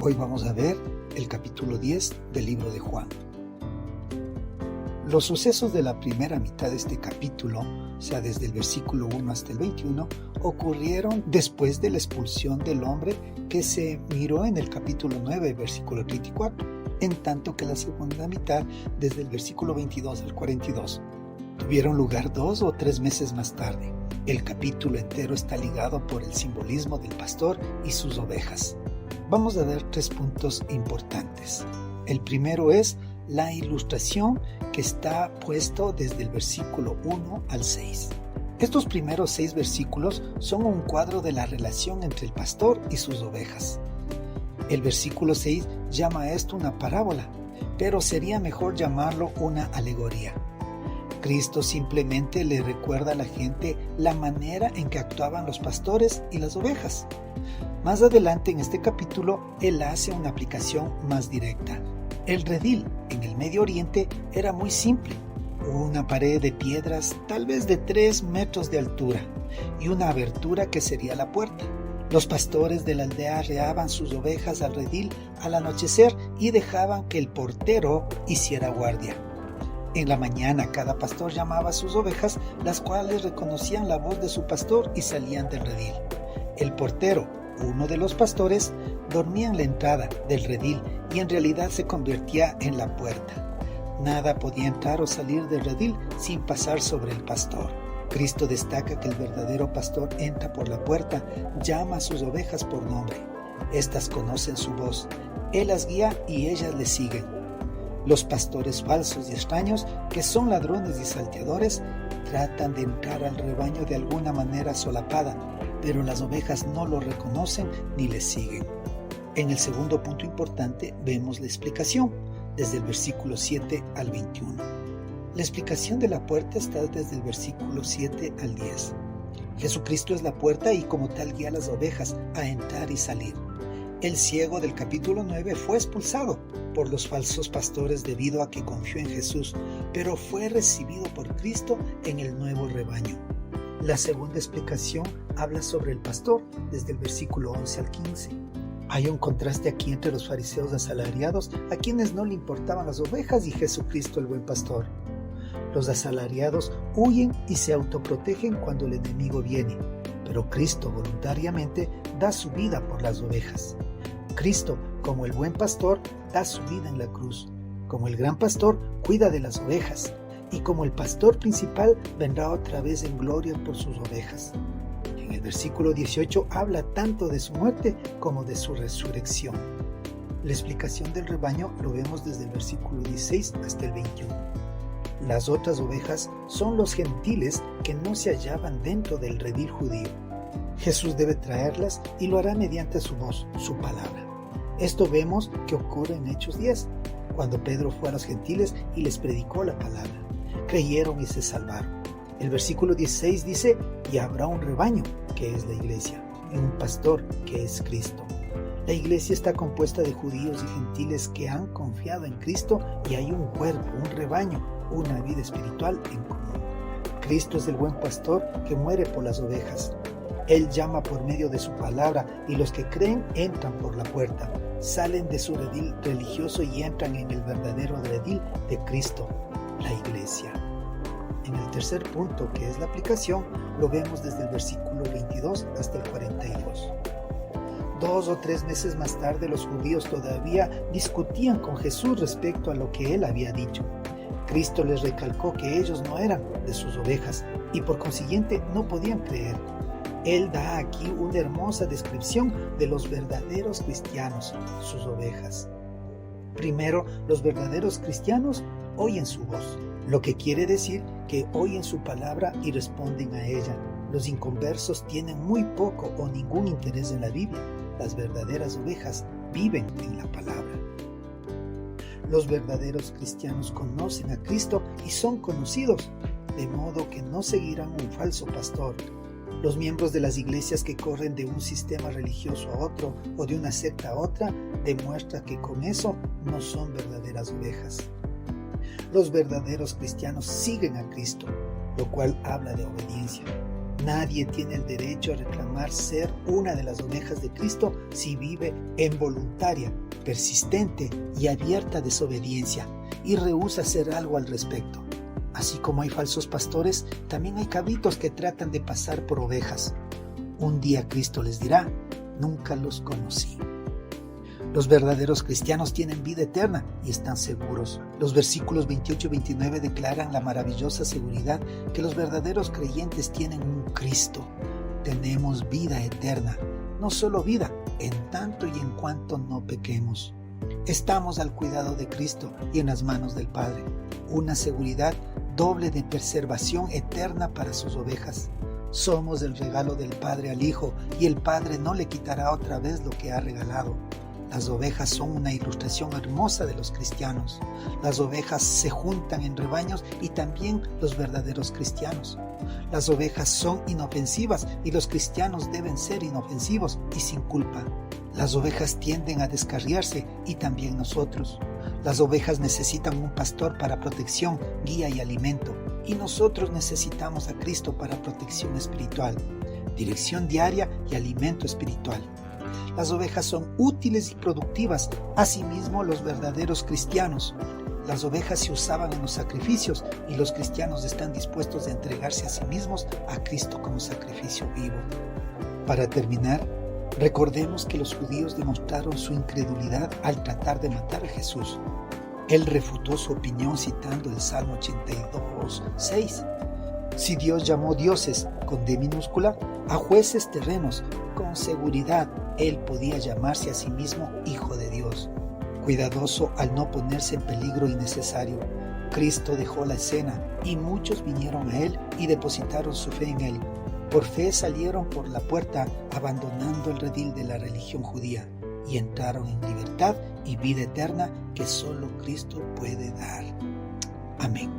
Hoy vamos a ver el capítulo 10 del libro de Juan. Los sucesos de la primera mitad de este capítulo, o sea, desde el versículo 1 hasta el 21, ocurrieron después de la expulsión del hombre que se miró en el capítulo 9, versículo 34, en tanto que la segunda mitad, desde el versículo 22 al 42, tuvieron lugar 2 o 3 meses más tarde. El capítulo entero está ligado por el simbolismo del pastor y sus ovejas. Vamos a ver 3 puntos importantes. El primero es la ilustración que está puesto desde el versículo 1 al 6. Estos primeros 6 versículos son un cuadro de la relación entre el pastor y sus ovejas. El versículo 6 llama a esto una parábola, pero sería mejor llamarlo una alegoría. Cristo simplemente le recuerda a la gente la manera en que actuaban los pastores y las ovejas. Más adelante en este capítulo, él hace una aplicación más directa. El redil en el Medio Oriente era muy simple. Una pared de piedras, tal vez de 3 metros de altura, y una abertura que sería la puerta. Los pastores de la aldea arreaban sus ovejas al redil al anochecer y dejaban que el portero hiciera guardia. En la mañana cada pastor llamaba a sus ovejas, las cuales reconocían la voz de su pastor y salían del redil. El portero, uno de los pastores, dormía en la entrada del redil y en realidad se convertía en la puerta. Nada podía entrar o salir del redil sin pasar sobre el pastor. Cristo destaca que el verdadero pastor entra por la puerta, llama a sus ovejas por nombre. Estas conocen su voz, él las guía y ellas le siguen. Los pastores falsos y extraños, que son ladrones y salteadores, tratan de entrar al rebaño de alguna manera solapada, pero las ovejas no lo reconocen ni le siguen. En el segundo punto importante vemos la explicación, desde el versículo 7 al 21. La explicación de la puerta está desde el versículo 7 al 10. Jesucristo es la puerta y como tal guía a las ovejas a entrar y salir. El ciego del capítulo 9 fue expulsado por los falsos pastores debido a que confió en Jesús, pero fue recibido por Cristo en el nuevo rebaño. La segunda explicación habla sobre el pastor desde el versículo 11 al 15. Hay un contraste aquí entre los fariseos asalariados, a quienes no le importaban las ovejas, y Jesucristo el buen pastor. Los asalariados huyen y se autoprotegen cuando el enemigo viene, pero Cristo voluntariamente da su vida por las ovejas. Cristo, como el buen pastor, da su vida en la cruz. Como el gran pastor, cuida de las ovejas. Y como el pastor principal, vendrá otra vez en gloria por sus ovejas. En el versículo 18 habla tanto de su muerte como de su resurrección. La explicación del rebaño lo vemos desde el versículo 16 hasta el 21. Las otras ovejas son los gentiles que no se hallaban dentro del redil judío. Jesús debe traerlas y lo hará mediante su voz, su palabra. Esto vemos que ocurre en Hechos 10, cuando Pedro fue a los gentiles y les predicó la palabra. Creyeron y se salvaron. El versículo 16 dice, y habrá un rebaño, que es la iglesia, y un pastor, que es Cristo. La iglesia está compuesta de judíos y gentiles que han confiado en Cristo y hay un cuerpo, un rebaño, una vida espiritual en común. Cristo es el buen pastor que muere por las ovejas. Él llama por medio de su palabra y los que creen entran por la puerta, salen de su redil religioso y entran en el verdadero redil de Cristo, la iglesia. En el tercer punto, que es la aplicación, lo vemos desde el versículo 22 hasta el 42. 2 o 3 meses más tarde, los judíos todavía discutían con Jesús respecto a lo que él había dicho. Cristo les recalcó que ellos no eran de sus ovejas y por consiguiente no podían creer. Él da aquí una hermosa descripción de los verdaderos cristianos, sus ovejas. Primero, los verdaderos cristianos oyen su voz, lo que quiere decir que oyen su palabra y responden a ella. Los inconversos tienen muy poco o ningún interés en la Biblia. Las verdaderas ovejas viven en la palabra. Los verdaderos cristianos conocen a Cristo y son conocidos, de modo que no seguirán un falso pastor. Los miembros de las iglesias que corren de un sistema religioso a otro o de una secta a otra demuestran que con eso no son verdaderas ovejas. Los verdaderos cristianos siguen a Cristo, lo cual habla de obediencia. Nadie tiene el derecho a reclamar ser una de las ovejas de Cristo si vive en voluntaria, persistente y abierta desobediencia y rehúsa hacer algo al respecto. Así como hay falsos pastores, también hay cabritos que tratan de pasar por ovejas. Un día Cristo les dirá: nunca los conocí. Los verdaderos cristianos tienen vida eterna y están seguros. Los versículos 28 y 29 declaran la maravillosa seguridad que los verdaderos creyentes tienen un Cristo. Tenemos vida eterna, no solo vida, en tanto y en cuanto no pequemos. Estamos al cuidado de Cristo y en las manos del Padre. Una seguridad doble de preservación eterna para sus ovejas. Somos el regalo del Padre al Hijo y el Padre no le quitará otra vez lo que ha regalado. Las ovejas son una ilustración hermosa de los cristianos. Las ovejas se juntan en rebaños y también los verdaderos cristianos. Las ovejas son inofensivas y los cristianos deben ser inofensivos y sin culpa. Las ovejas tienden a descarriarse y también nosotros. Las ovejas necesitan un pastor para protección, guía y alimento. Y nosotros necesitamos a Cristo para protección espiritual, dirección diaria y alimento espiritual. Las ovejas son útiles y productivas, asimismo los verdaderos cristianos. Las ovejas se usaban en los sacrificios y los cristianos están dispuestos a entregarse a sí mismos a Cristo como sacrificio vivo. Para terminar, recordemos que los judíos demostraron su incredulidad al tratar de matar a Jesús. Él refutó su opinión citando el Salmo 82:6. Si Dios llamó dioses con D minúscula a jueces terrenos, con seguridad Él podía llamarse a sí mismo Hijo de Dios. Cuidadoso al no ponerse en peligro innecesario, Cristo dejó la escena y muchos vinieron a Él y depositaron su fe en Él. Por fe salieron por la puerta abandonando el redil de la religión judía y entraron en libertad y vida eterna que solo Cristo puede dar. Amén.